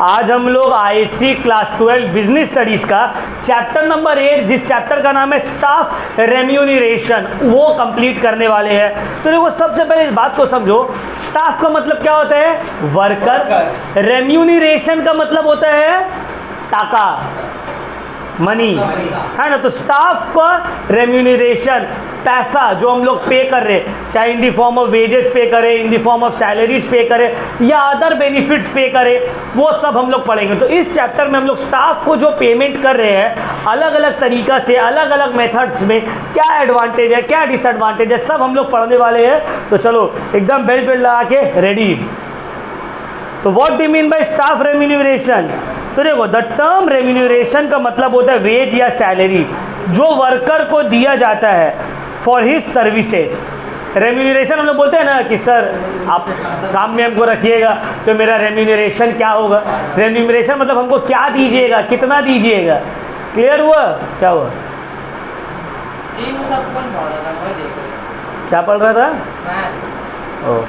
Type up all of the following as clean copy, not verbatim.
आज हम लोग आईएससी क्लास 12 बिजनेस स्टडीज का चैप्टर नंबर 8, जिस चैप्टर का नाम है स्टाफ रेम्यूनरेशन, वो कंप्लीट करने वाले हैं। तो देखो, सबसे पहले इस बात को समझो, स्टाफ का मतलब क्या होता है? वर्कर। रेम्यूनरेशन का मतलब होता है टाका, मनी, है ना। तो स्टाफ का रेम्यूनरेशन, पैसा जो हम लोग पे कर रहे हैं, चाहे इन दी फॉर्म ऑफ वेजेस पे करें, इन दी फॉर्म ऑफ सैलरीज पे करें या अदर बेनिफिट्स पे करें, वो सब हम लोग पढ़ेंगे। तो इस चैप्टर में हम लोग स्टाफ को जो पेमेंट कर रहे हैं अलग अलग तरीका से, अलग अलग मेथड्स में, क्या एडवांटेज है, क्या डिसएडवांटेज है, सब हम लोग पढ़ने वाले हैं। तो चलो एकदम बेल्ट बेल्ट लगा के रेडी। तो what do mean by staff remuneration? तो देखो, द टर्म रेम्यूनरेशन का मतलब होता है वेज या सैलरी जो वर्कर को दिया जाता है फॉर हिज सर्विसेज। रेम्यूनरेशन हम लोग बोलते हैं ना कि सर आप काम में हमको रखिएगा तो मेरा रेम्यूनरेशन क्या होगा। रेम्यूनरेशन मतलब हमको क्या दीजिएगा, कितना दीजिएगा। क्लियर हुआ? क्या हुआ? क्या पढ़ रहा था? ओ,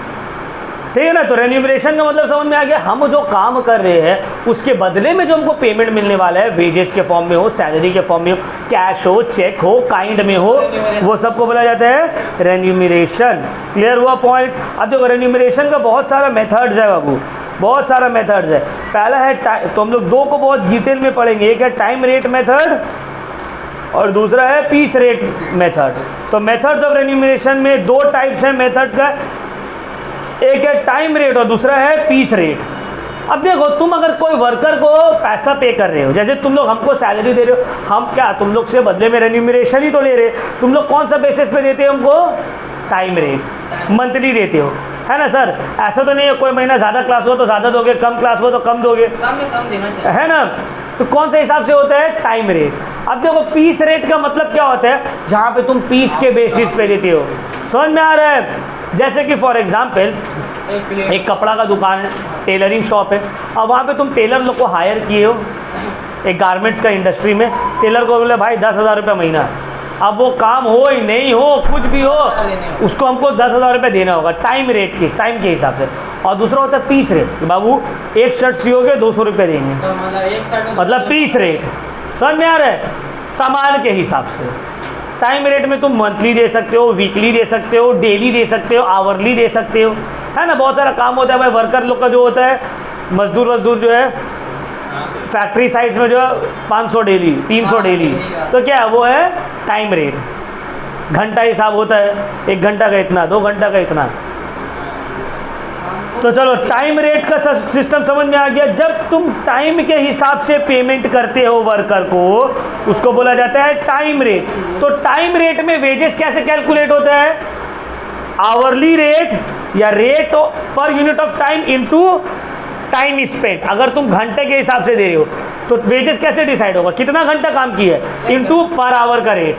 ठीक है ना। तो रेम्यूनरेशन का मतलब समझ में आ गया, हम जो काम कर रहे हैं उसके बदले में जो हमको पेमेंट मिलने वाला है, वेजेस के फॉर्म में हो, सैलरी के फॉर्म में हो, कैश हो, चेक हो, काइंड में हो, वो सबको बोला जाता है रेम्यूनरेशन। क्लियर हुआ पॉइंट? अब देखो, रेम्यूनरेशन का बहुत सारा मेथड्स है बाबू, बहुत सारा मेथड्स है। पहला है, तो हम लोग दो को बहुत डिटेल में पढ़ेंगे, एक है टाइम रेट मेथड और दूसरा है पीस रेट मेथड। तो मेथड्स ऑफ रेम्यूनरेशन में दो टाइप्स है मेथड का, एक है टाइम रेट और दूसरा है पीस रेट। अब देखो, तुम अगर कोई वर्कर को पैसा पे कर रहे हो, जैसे तुम लोग हमको सैलरी दे रहे हो, हम क्या तुम लोग से बदले में रेम्यूनरेशन ही तो ले रहे। तुम लोग कौन सा बेसिस पे देते हो हमको? टाइम रेट, मंथली देते हो, है ना सर। ऐसा तो नहीं है कोई महीना ज़्यादा क्लास हो तो ज़्यादा दोगे, कम क्लास हो तो कम दोगे, कम देना चाहिए, है ना। तो कौन से हिसाब से होता है? Time rate. अब देखो, पीस रेट का मतलब क्या होता है? जहाँ पे तुम पीस के बेसिस पे देते हो। समझ में आ रहा है? जैसे कि फॉर एग्जाम्पल एक कपड़ा का दुकान है, टेलरिंग शॉप है, अब वहाँ पे तुम टेलर लोग को हायर किए हो, एक गारमेंट्स का इंडस्ट्री में टेलर को बोले भाई 10,000 रुपये महीना। अब वो काम हो ही नहीं हो, कुछ भी हो, उसको हमको 10,000 रुपये देना होगा टाइम रेट के, टाइम के हिसाब से। और दूसरा होता है पीस रेट, बाबू एक शर्ट सियोगे 200 रुपये देंगे, मतलब पीस रेट। समझ में आ रहा है? सामान के हिसाब से। टाइम रेट में तुम मंथली दे सकते हो, वीकली दे सकते हो, डेली दे सकते हो, आवरली दे सकते हो, है ना। बहुत सारा काम होता है भाई। वर्कर लोग का जो होता है, मजदूर जो है फैक्ट्री साइड्स में जो है 500 डेली, 300 डेली, तो क्या वो है टाइम रेट। घंटा हिसाब होता है, 1 घंटा का इतना, 2 घंटा का इतना। तो चलो, टाइम रेट का सिस्टम समझ में आ गया। जब तुम टाइम के हिसाब से पेमेंट करते हो वर्कर को, उसको बोला जाता है टाइम रेट। तो टाइम रेट में वेजेस कैसे कैलकुलेट होता है? आवरली रेट या rate per unit of time into time spent. अगर तुम घंटे के हिसाब से दे रहे हो तो वेजेस कैसे डिसाइड होगा? कितना घंटा काम किया है इनटू पर आवर का रेट।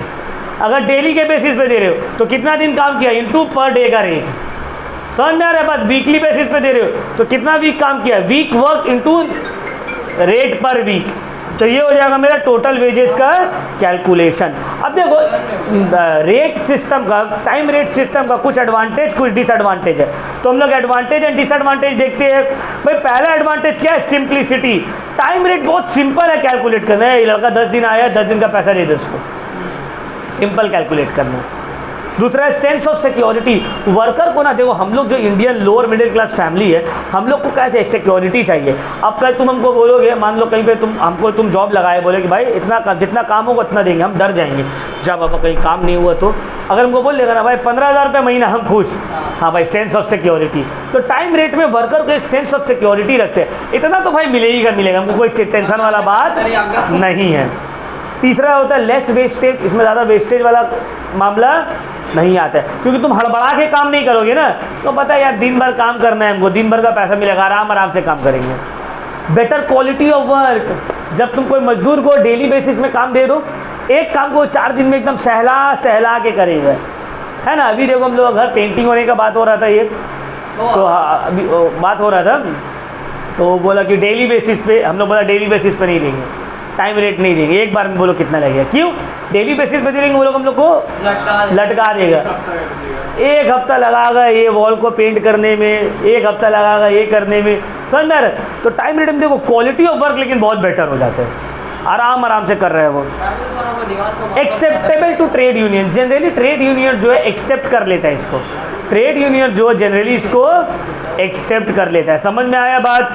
अगर डेली के बेसिस पे दे रहे हो तो कितना दिन काम किया इनटू पर डे का रेट। समझ में आ रहा है बात? वीकली बेसिस पे दे रहे हो तो कितना वीक काम किया, week work into rate per week. तो ये हो जाएगा मेरा टोटल वेजेस का कैलकुलेशन। अब देखो, रेट सिस्टम का, टाइम रेट सिस्टम का कुछ एडवांटेज कुछ डिसएडवांटेज है। तो हम लोग एडवांटेज एंड डिसएडवांटेज देखते हैं। भाई पहला एडवांटेज क्या है? सिंप्लिसिटी। टाइम रेट बहुत सिंपल है कैलकुलेट करना है। ये लड़का 10 दिन आया, 10 दिन का पैसा दे दो उसको, सिंपल कैलकुलेट करना। दूसरा है सेंस ऑफ सिक्योरिटी। वर्कर को ना, देखो हम लोग जो Indian lower middle class family है, हम लोग को क्या चाहिए? सिक्योरिटी चाहिए। अब कल तुम हमको बोलोगे, मान लो कहीं पे तुम जॉब लगाए, बोले कि भाई इतना जितना काम होगा उतना देंगे, हम डर जाएंगे। जब अब कहीं काम नहीं हुआ तो अगर हमको बोल देगा ना भाई 15,000 रुपये महीना, हम खुश। हाँ भाई, सेंस ऑफ सिक्योरिटी। तो टाइम रेट में वर्कर को एक सेंस ऑफ सिक्योरिटी रखते हैं, इतना तो भाई मिलेगा, हमको कोई टेंशन वाला बात नहीं है। तीसरा होता है लेस वेस्टेज। इसमें ज़्यादा वेस्टेज वाला मामला नहीं आता है, क्योंकि तुम हड़बड़ा के काम नहीं करोगे ना। तो पता है यार, दिन भर काम करना है हमको, दिन भर का पैसा मिलेगा, आराम से काम करेंगे। Better quality of work. जब तुम कोई मजदूर को डेली बेसिस में काम दे दो, एक काम को 4 दिन में एकदम सहला के करेगा, है ना। अभी देखो, हम लोग घर पेंटिंग होने का बात हो रहा था, ये तो अभी बात हो रहा था, तो बोला कि डेली बेसिस पे, हम लोग बोला डेली बेसिस पे नहीं देंगे, टाइम रेट नहीं देंगे, एक बार में बोलो कितना लगेगा। क्यों? डेली बेसिस पे देंगे वो लोग हम लोग को लटका देगा। एक हफ्ता लगाएगा ये वॉल को पेंट करने में, एक हफ्ता लगाएगा ये करने में, समझ में आ रहा है? तो टाइम रेट में देखो क्वालिटी ऑफ वर्क लेकिन बहुत बेटर हो जाता है, आराम से कर रहे हैं वो। Acceptable to trade union, generally trade union जो है एक्सेप्ट कर लेता है इसको, ट्रेड यूनियन जो है जनरली इसको एक्सेप्ट कर लेता है। समझ में आया बात?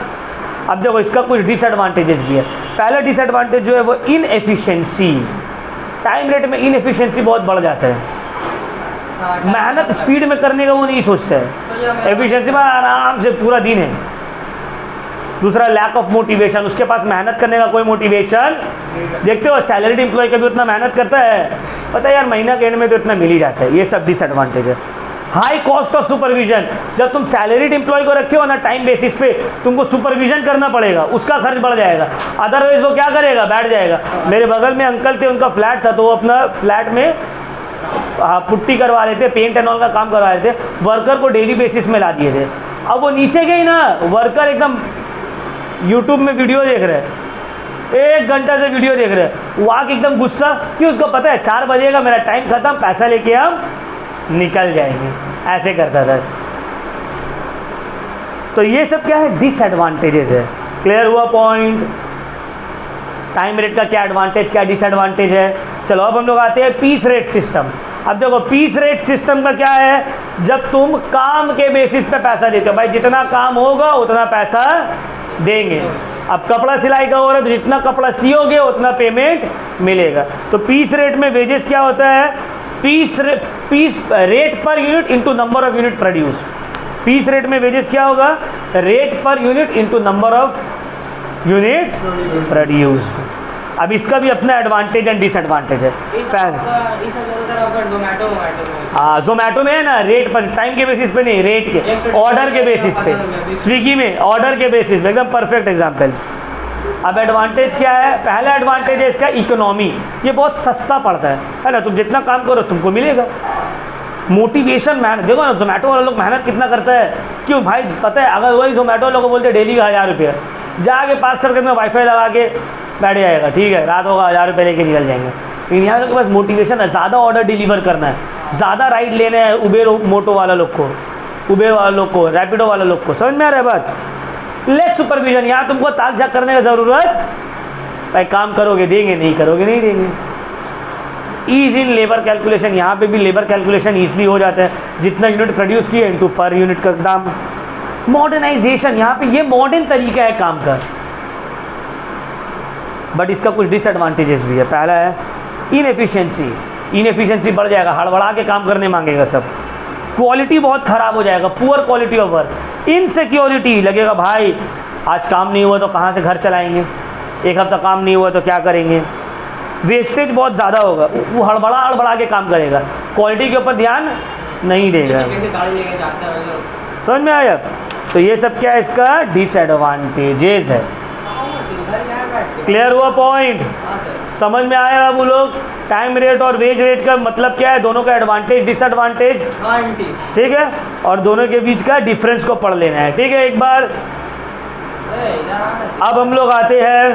अब देखो इसका कुछ डिसएडवांटेजेस भी है। पहला डिसएडवांटेज जो है वो इनएफिशिएंसी, टाइम रेट में इनएफिशिएंसी बहुत बढ़ जाता है, मेहनत स्पीड में करने का वो नहीं सोचता है, एफिशिएंसी में आराम से पूरा दिन है। दूसरा लैक ऑफ मोटिवेशन, उसके पास मेहनत करने का कोई मोटिवेशन, देखते हो सैलरीड एम्प्लॉय कभी उतना मेहनत करता है? पता है यार महीना के एंड में तो इतना मिल ही जाता है। ये सब डिसएडवांटेज है। हाई कॉस्ट ऑफ सुपरविजन, जब तुम सैलरीड एम्प्लॉय को रखे हो ना टाइम बेसिस पे, तुमको सुपरविजन करना पड़ेगा, उसका खर्च बढ़ जाएगा, अदरवाइज वो क्या करेगा, बैठ जाएगा। मेरे बगल में अंकल थे, उनका फ्लैट था, तो वो अपना फ्लैट में पुट्टी करवा रहे थे, पेंट एंड ऑल का काम करवा रहे थे, वर्कर को डेली बेसिस में ला दिए थे। अब वो नीचे गई ना, वर्कर एकदम यूट्यूब में वीडियो देख रहे हैं, 1 घंटा से वीडियो देख रहे हैं, वो आके एकदम गुस्सा, क्यों? उसको पता है 4 बजेगा, मेरा टाइम खत्म, पैसा लेके हम निकल जाएंगे, ऐसे करता था। तो ये सब क्या है? डिसएडवांटेजेस है। क्लियर हुआ पॉइंट? टाइम रेट का क्या एडवांटेज क्या डिसएडवांटेज है? चलो अब हम लोग आते हैं पीस रेट सिस्टम। अब देखो पीस रेट सिस्टम का क्या है? जब तुम काम के बेसिस पे पैसा देते हो, भाई जितना काम होगा उतना पैसा देंगे। अब कपड़ा सिलाई का हो रहा है तो जितना कपड़ा सियोगे उतना पेमेंट मिलेगा। तो पीस रेट में वेजेस क्या होता है? Piece rate per unit into number of unit produce. Piece rate में वेजेस क्या होगा? Rate per unit into number of unit produce. अब इसका भी अपना एडवांटेज एंड डिसएडवांटेज है। हाँ जोमेटो में है ना, रेट पर, टाइम के बेसिस पे नहीं, रेट के, ऑर्डर के बेसिस पे। स्विगी में ऑर्डर के बेसिस पे, एकदम परफेक्ट एग्जांपल। अब एडवांटेज क्या है? पहला एडवांटेज है इसका इकोनॉमी, ये बहुत सस्ता पड़ता है ना, तुम जितना काम करो तुमको मिलेगा। मोटिवेशन, मेहनत, देखो ना जोमेटो वाले लोग मेहनत कितना करता है, क्यों भाई? पता है अगर वही जोमेटो वालों को बोलते डेली का 1000 रुपया, जाके 500 रुपये में वाईफाई लगा के बैठ जाएगा, ठीक है, रात होगा 1000 रुपये लेके निकल जाएंगे। लेकिन यहाँ लोग के पास मोटिवेशन है, ज़्यादा ऑर्डर डिलीवर करना है, ज़्यादा राइड लेना है, उबेर मोटो वाला लोग को, उबेर वाला लोग को, रैपिडो वाला लोग को। समझ में आ रहा है बात? लेस सुपरविजन, यहाँ तुमको ताक झाक करने की ज़रूरत, भाई काम करोगे देंगे, नहीं करोगे नहीं देंगे। ईज इन लेबर कैलकुलेशन, यहाँ पे भी लेबर कैलकुलेशन ईजिली हो जाता है, जितना यूनिट प्रोड्यूस किए इंटू पर यूनिट का दाम। मॉडर्नाइजेशन, यहाँ पे ये मॉडर्न तरीका है काम का, बट इसका कुछ डिसएडवांटेजेस भी है। पहला है इनएफिशिएंसी, इनएफिशिएंसी बढ़ जाएगा, हड़बड़ा के काम करने मांगेगा सब, क्वालिटी बहुत खराब हो जाएगा, poor quality of work. Insecurity, लगेगा भाई आज काम नहीं हुआ तो कहाँ से घर चलाएंगे, एक हफ्ता काम नहीं हुआ तो क्या करेंगे। वेस्टेज बहुत ज़्यादा होगा, वो हड़बड़ा के काम करेगा, क्वालिटी के ऊपर ध्यान नहीं देगा। समझ में आया? तो ये सब क्या है? इसका डिसएडवांटेजेस है। क्लियर हुआ पॉइंट? समझ में आया अब वो लोग? टाइम रेट और वेज रेट का मतलब क्या है, दोनों का एडवांटेज डिसएडवांटेज, ठीक है, और दोनों के बीच का डिफरेंस को पढ़ लेना है, ठीक है। एक बार अब हम लोग आते हैं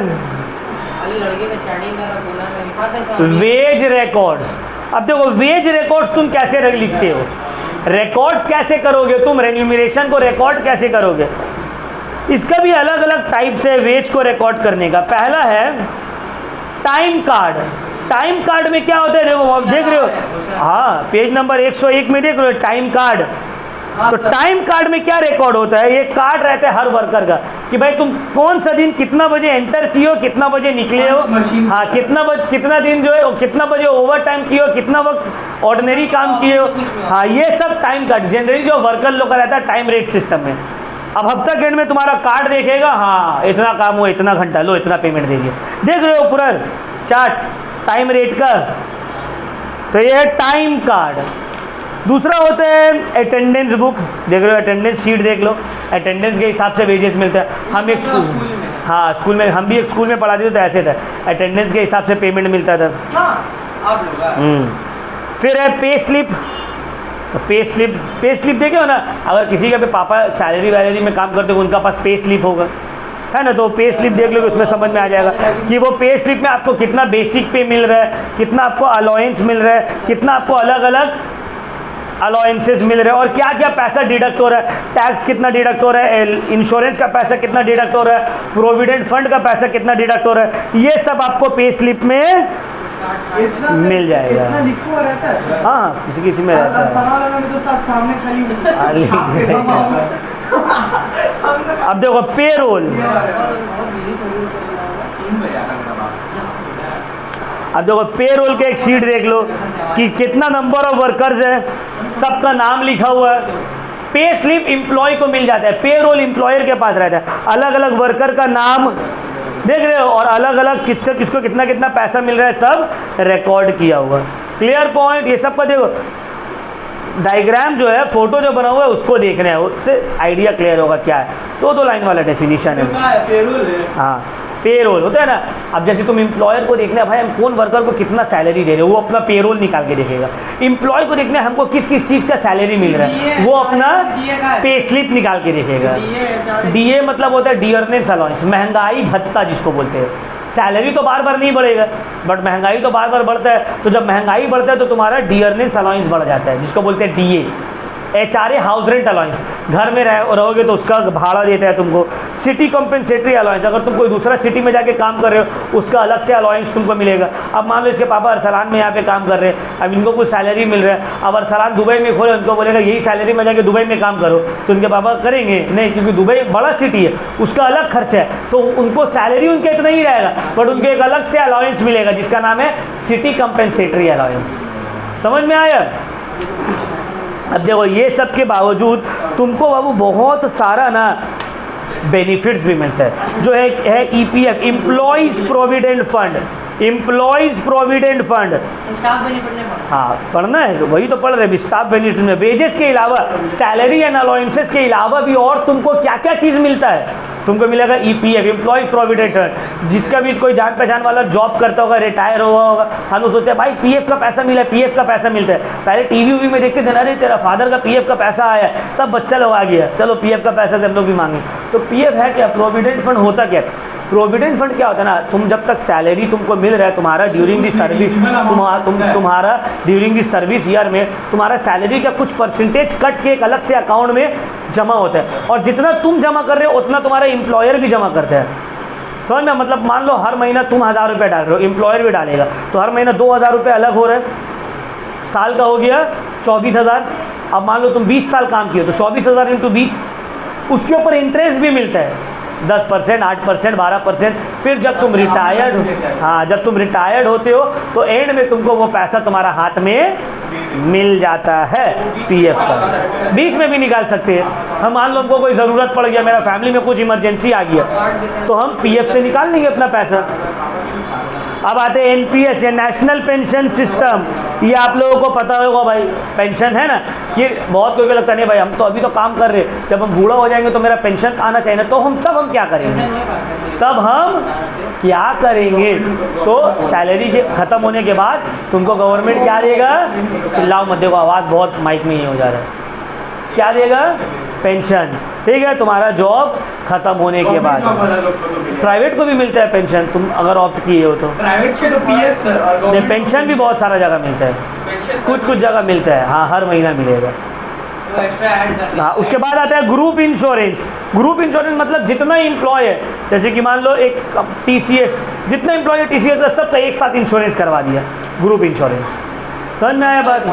वेज रिकॉर्ड्स। अब देखो वेज रिकॉर्ड्स तुम कैसे लिखते हो, रिकॉर्ड्स कैसे करोगे तुम, रेन्यूमरेशन को रिकॉर्ड कैसे करोगे? इसका भी अलग अलग टाइप्स है वेज को रिकॉर्ड करने का। पहला है टाइम कार्ड। टाइम कार्ड में क्या होता है, देखो आप देख रहे हो, हाँ पेज नंबर 101 में देख रहे हो टाइम कार्ड। तो टाइम कार्ड में क्या रिकॉर्ड होता है? ये कार्ड रहता है हर वर्कर का कि भाई तुम कौन सा दिन कितना बजे एंटर किए हो, कितना बजे निकले हो, हाँ कितना दिन जो है कितना बजे ओवर टाइम किए हो, कितना वक्त ऑर्डिनरी काम किए हो, हाँ ये सब टाइम कार्ड जनरली जो वर्कर लोग का रहता है टाइम रेट सिस्टम में। अब हफ्ता के एंड में तुम्हारा कार्ड देखेगा, हाँ इतना काम हुआ, इतना घंटा लो, इतना पेमेंट दीजिए, देख रहे हो पूरा चार्ट टाइम रेट का। तो ये टाइम कार्ड। दूसरा होता है अटेंडेंस बुक, देख रहे हो अटेंडेंस शीट देख लो, अटेंडेंस के हिसाब से वेजेस मिलता है। हम एक स्कूल, हाँ स्कूल में, हम भी एक स्कूल में पढ़ाते थे तो ऐसे था, अटेंडेंस के हिसाब से पेमेंट मिलता था। फिर है पे स्लिप। पे स्लिप देखे हो ना, अगर किसी का भी पापा सैलरी वैलरी में काम करते हो उनका पास पे स्लिप होगा, है ना। तो पे स्लिप देख लोगे, उसमें समझ में आ जाएगा कि वो पे स्लिप में आपको कितना बेसिक पे मिल रहा है, कितना आपको अलाउंस मिल रहा है, कितना आपको अलग अलग अलाउंसेस मिल रहे हैं, और क्या क्या पैसा डिडक्ट हो रहा है, टैक्स कितना डिडक्ट हो रहा है, इंश्योरेंस का पैसा कितना डिडक्ट हो रहा है, प्रोविडेंट फंड का पैसा कितना डिडक्ट हो रहा है, ये सब आपको पे स्लिप में मिल जाएगा। हाँ, किसी किसी में रहता है। अब देखो पेरोल, अब देखो पेरोल के एक शीट देख लो कि कितना नंबर ऑफ वर्कर्स है, सबका नाम लिखा हुआ है। पे स्लिप एम्प्लॉय को मिल जाता है, पेरोल एम्प्लॉयर के पास रहता है, अलग अलग वर्कर का नाम देख रहे हो और अलग अलग किसको कितना कितना पैसा मिल रहा है, सब रिकॉर्ड किया हुआ। क्लियर पॉइंट, ये सब का देखो डायग्राम जो है, फोटो जो बना हुआ है उसको देखना है, उससे आइडिया क्लियर होगा क्या है। दो लाइन वाला डेफिनेशन है। हाँ, पेरोल होता है ना। अब जैसे तुम एम्प्लॉयर को देखना है, भाई हम कौन वर्कर को कितना सैलरी दे रहे हो, वो अपना पेरोल निकाल के देखेगा। एम्प्लॉय को देखना है हमको किस किस चीज़ का सैलरी मिल रहा है, वो अपना पे स्लिप निकाल के देखेगा। डीए मतलब होता है डियरनेस अलाउंस, महंगाई भत्ता जिसको बोलते हैं। सैलरी तो बार बार नहीं बढ़ेगा, बट महंगाई तो बार बार बढ़ता है। तो जब महंगाई बढ़ता है तो तुम्हारा डियरनेस अलाउंस बढ़ जाता है, जिसको बोलते हैं DA. HRA house rent allowance, घर में रहोगे तो उसका भाड़ा देता है तुमको। सिटी कॉम्पेंसेटरी अलाउंस, अगर तुम कोई दूसरा सिटी में जाके काम कर रहे हो उसका अलग से अलाउंस तुमको मिलेगा। अब मान लो इसके पापा अरसलान में यहाँ पे काम कर रहे हैं, अब इनको कुछ सैलरी मिल रहा है, अब अरसलान दुबई में खोले, उनको बोलेगा यही सैलरी में जाके दुबई में काम करो, तो उनके पापा करेंगे नहीं, क्योंकि दुबई बड़ा सिटी है, उसका अलग खर्चा है, तो उनको सैलरी उनके इतना ही रहेगा, बट उनको एक अलग से अलाउंस मिलेगा जिसका नाम है सिटी कॉम्पेंसेटरी अलाउंस। समझ में आया? अब देखो ये सब के बावजूद तुमको बाबू बहुत सारा ना बेनिफिट्स भी मिलता है, जो है EPF, employees provident fund, employees provident fund. हाँ पढ़ना है, तो वही तो पढ़ रहे। स्टाफ बेनिफिट में वेजेस के अलावा, सैलरी एंड अलाउंसेस के अलावा भी और तुमको क्या क्या चीज़ मिलता है। तुमको मिलेगा EPF, एम्प्लॉय प्रोविडेंट फंड, जिसका भी कोई जान पहचान वाला जॉब करता होगा, रिटायर हुआ होगा, हम सोचते हैं भाई PF का पैसा मिला है, PF का पैसा मिलता है। पहले टीवी में देखते थे ना, अरे तेरा फादर का PF का पैसा आया, सब बच्चा लोग आ गया, चलो PF का पैसा से हम लोग भी मांगे। तो PF है क्या? प्रोविडेंट फंड होता क्या? प्रोविडेंट फंड क्या होता है ना, तुम जब तक सैलरी तुमको मिल रहा है, तुम्हारा ड्यूरिंग दी सर्विस, तुम्हारा ड्यूरिंग दी सर्विस ईयर में तुम्हारा सैलरी का कुछ परसेंटेज कट के एक अलग से अकाउंट में जमा होता है, और जितना तुम जमा कर रहे हो उतना तुम्हारा एम्प्लॉयर भी जमा करता है। समझ में? मतलब मान लो हर महीना तुम 1000 रुपये डाल रहे हो, एम्प्लॉयर भी डालेगा, तो हर महीना 2000 रुपये अलग हो रहे हैं, साल का हो गया 24,000। अब मान लो तुम 20 साल काम किए तो 24,000 इंटू 20, उसके ऊपर इंटरेस्ट भी मिलता है 10%, 8%, 12%। फिर जब तुम रिटायर्ड, हाँ जब तुम रिटायर्ड होते हो तो एंड में तुमको वो पैसा तुम्हारा हाथ में मिल जाता है PF का। बीच में भी निकाल सकते हैं हम, मान लो हमको कोई ज़रूरत पड़ गया, मेरा फैमिली में कुछ इमरजेंसी आ गया, तो हम PF से निकाल लेंगे अपना पैसा। अब आते हैं NPS या नेशनल पेंशन सिस्टम। ये आप लोगों को पता होगा भाई, पेंशन है ना, ये बहुत कोई लगता नहीं भाई हम तो अभी तो काम कर रहे, जब हम बूढ़ा हो जाएंगे तो मेरा पेंशन आना चाहिए ना, तो हम क्या करेंगे? तब हम क्या करेंगे? तो सैलरी के ख़त्म होने के बाद तुमको गवर्नमेंट क्या देगा? चिल्लाओ मत, देखो आवाज़ बहुत माइक में ही हो जा रहा है। क्या देगा? पेंशन। ठीक है, तुम्हारा जॉब खत्म होने के बाद। प्राइवेट को भी मिलता है पेंशन, तुम अगर ऑप्ट किए हो तो। प्राइवेट से तो PF सर, पेंशन भी बहुत सारा जगह मिलता है, कुछ जगह मिलता है, हाँ हर महीना मिलेगा। हाँ, उसके बाद आता है ग्रुप इंश्योरेंस। ग्रुप इंश्योरेंस मतलब जितना एम्प्लॉय है, जैसे कि मान लो एक TCS, जितना एम्प्लॉय है TCS का सबका एक साथ इंश्योरेंस करवा दिया, ग्रुप इंश्योरेंस। समझ में आया बात?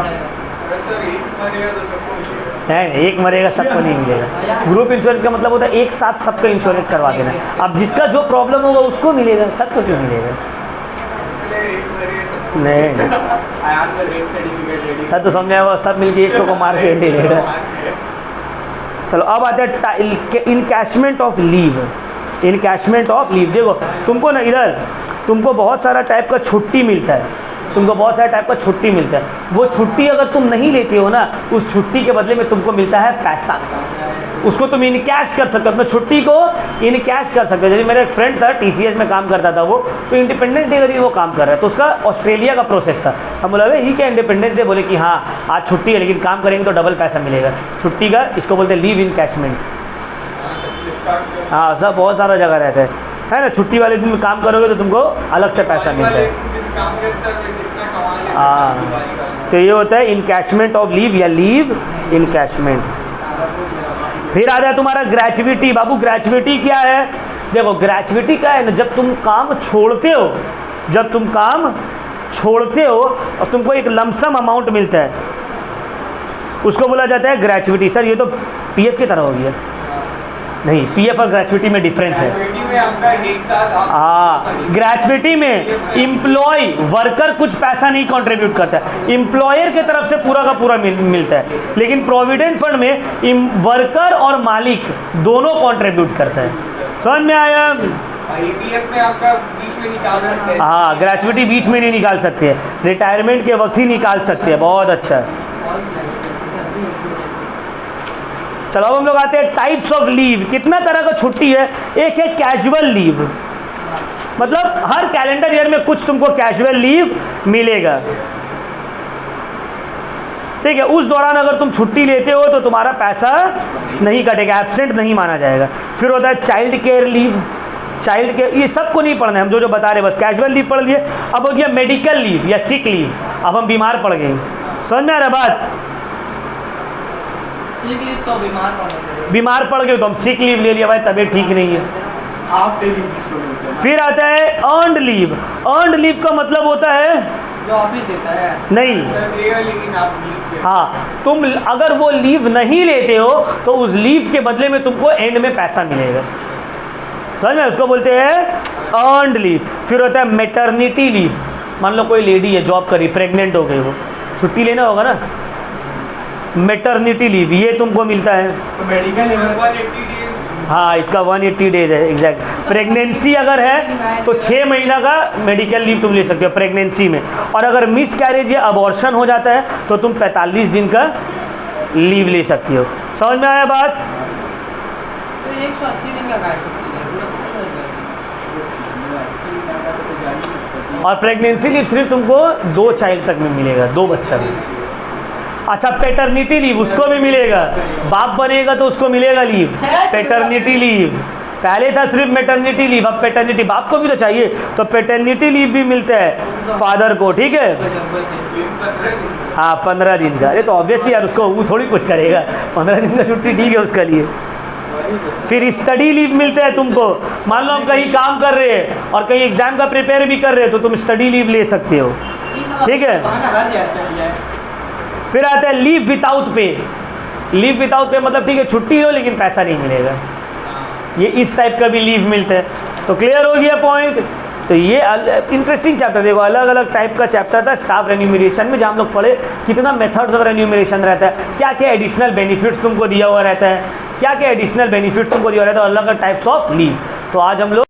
नहीं, एक मरेगा सबको नहीं मिलेगा। ग्रुप इंश्योरेंस का मतलब होता है एक साथ सबका इंश्योरेंस करवा देना। अब जिसका जो प्रॉब्लम होगा उसको मिलेगा, सबको क्यों मिलेगा? नहीं सर तो समझ आया, सब मिलके एक को मार के ले लेगा। चलो अब आता है encashment of leave. Encashment of leave, देखो तुमको ना इधर तुमको बहुत सारा टाइप का छुट्टी मिलता है, तुमको बहुत सारे टाइप का छुट्टी मिलता है। वो छुट्टी अगर तुम नहीं लेते हो ना, उस छुट्टी के बदले में तुमको मिलता है पैसा, उसको तुम इन कैश कर सकते हो, अपने छुट्टी को इन कैश कर सकते हो। जैसे मेरा एक फ्रेंड था, TCS में काम करता था वो, तो इंडिपेंडेंस डे के दिन वो काम कर रहा है, तो उसका ऑस्ट्रेलिया का प्रोसेस था। हम बोला ही क्या इंडिपेंडेंस डे? बोले कि हाँ आज छुट्टी है, लेकिन काम करेंगे तो डबल पैसा मिलेगा छुट्टी का, इसको बोलते हैं लीव इनकैशमेंट। हाँ, सब बहुत सारा जगह रहता है ना। छुट्टी वाले दिन में काम करोगे तो तुमको अलग से पैसा मिलता है। हाँ, तो ये होता है इनकैशमेंट ऑफ लीव या लीव इनकैशमेंट। फिर आ जाए तुम्हारा ग्रेचुइटी। बाबू ग्रेचुइटी क्या है? देखो ग्रेचुइटी क्या है ना, जब तुम काम छोड़ते हो, जब तुम काम छोड़ते हो और तुमको एक लमसम अमाउंट मिलता है, उसको बोला जाता है ग्रेचुइटी। सर ये तो पीएफ की तरह हो गया। नहीं, पीएफ और ग्रेचुइटी में डिफरेंस है। हाँ, ग्रेचुइटी में इम्प्लॉय वर्कर कुछ पैसा नहीं कंट्रीब्यूट करता है, इम्प्लॉयर के तरफ से पूरा का पूरा मिलता है। लेकिन प्रोविडेंट फंड में वर्कर और मालिक दोनों कंट्रीब्यूट करता है। समझ में आया? ईपीएफ में आपका बीच में निकाल सकते हैं। हाँ, ग्रेचुइटी बीच में नहीं निकाल सकते, रिटायरमेंट के वक्त ही निकाल सकते हैं। बहुत अच्छा है। चलो अब हम लोग आते हैं टाइप्स ऑफ लीव। कितना तरह का छुट्टी है? एक है कैजुअल लीव, मतलब हर कैलेंडर ईयर में कुछ तुमको कैजुअल लीव मिलेगा, ठीक है। उस दौरान अगर तुम छुट्टी लेते हो तो तुम्हारा पैसा नहीं कटेगा, एब्सेंट नहीं माना जाएगा। फिर होता है child care leave. Child care ये सबको नहीं पढ़ना है, हम जो जो बता रहे, बस कैजुअल लीव पढ़ लिए। अब हो गया मेडिकल लीव या सिक लीव। अब हम बीमार पड़ गए, समझ में आ रहा बात? तो बीमार पड़ गए तो हम सिक लीव ले लिया, भाई तबीयत ठीक नहीं है। आप दे दीजिए। फिर आता है अर्नड लीव। अर्नड लीव का मतलब होता है जो ऑफिस देता है। नहीं, लेकिन आप लीव हाँ, तुम अगर वो लीव नहीं लेते हो तो उस लीव के बदले में तुमको एंड में पैसा मिलेगा, समझ में? उसको बोलते हैं अर्नड लीव। फिर होता है मैटरनिटी लीव। मान लो कोई लेडी है, जॉब करी, प्रेग्नेंट हो गई, वो छुट्टी लेना होगा ना, मैटरनिटी लीव ये तुमको मिलता है। तो मेडिकल 180 डेज। हाँ, इसका 180 डेज है एग्जैक्ट। प्रेगनेंसी अगर है तो 6 महीना का मेडिकल लीव तुम ले सकते हो प्रेगनेंसी में। और अगर मिस कैरेज या अबॉर्शन हो जाता है तो तुम 45 दिन का लीव ले सकती हो। समझ में आया बात? तो 180 दिन का और प्रेगनेंसी लीव सिर्फ तुमको 2 चाइल्ड तक में मिलेगा, 2 बच्चा में। अच्छा, पेटर्निटी लीव उसको भी मिलेगा, बाप बनेगा तो उसको मिलेगा लीव, पेटर्निटी लीव। पहले था सिर्फ मैटरनिटी लीव, अब पेटर्निटी, बाप को भी तो चाहिए, तो पेटर्निटी लीव भी मिलता है फादर को, ठीक है। हाँ, 15 दिन का। अरे तो ऑब्वियसली यार उसको वो थोड़ी कुछ करेगा, 15 दिन का छुट्टी ठीक है उसका लिए। फिर स्टडी लीव मिलता है तुमको। मान लो हम कहीं काम कर रहे हैं और कहीं एग्जाम का प्रिपेयर भी कर रहे हैं तो तुम स्टडी लीव ले सकते हो, ठीक है। फिर आता है leave without pay. Leave without pay मतलब ठीक है छुट्टी हो लेकिन पैसा नहीं मिलेगा, ये इस टाइप का भी लीव मिलता है। तो क्लियर हो गया पॉइंट? तो ये इंटरेस्टिंग चैप्टर, देखो अलग अलग टाइप का चैप्टर था स्टाफ रेन्यूमरेशन में, जहाँ हम लोग पढ़े कितना मेथड्स ऑफ रेन्यूमरेशन रहता है, क्या क्या एडिशनल बेनिफिट्स तुमको दिया हुआ रहता है, क्या क्या एडिशनल बेनिफिट्स तुमको दिया रहता है, अलग अलग टाइप्स ऑफ लीव। तो आज हम लोग